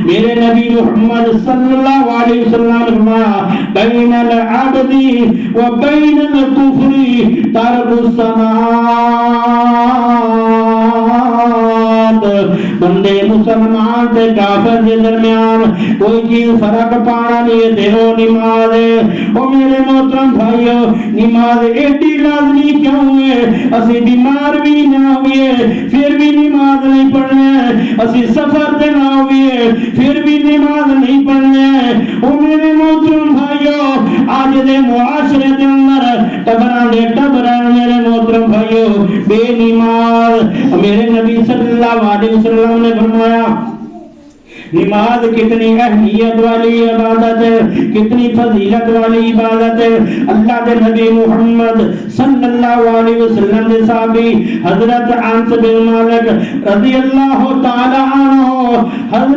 میرے نبی محمد صلی اللہ علیہ وسلم نے فرمایا بین العبد و بین الکفر ترک الصلاۃ، بندے مسلمان تے کافر کے درمیان کوئی چیز فرق پانا نہیں تے وہ نماز ہے۔ او میرے محترم بھائیو، نماز ایڈی لازمی کیوں ہے؟ اسی بیمار بھی نہ ہوئے پھر بھی نماز نہیں پڑھنے، اسی سفر تے نہ ہوئے پھر بھی نماز نہیں پڑھنے۔ او میرے محترم بھائیو، آج دے معاشرے دے اندر ٹبراں دے ٹبراں میرے محترم بھائیو بے نماز۔ میرے نبی صلی اللہ علیہ وسلم نے فرمایا نماز کتنی اہمیت والی عبادت ہے، کتنی فضیلت والی عبادت ہے۔ اللہ کے نبی محمد صلی اللہ علیہ وسلم کے صحابی حضرت انس بن مالک رضی اللہ تعالی عنہ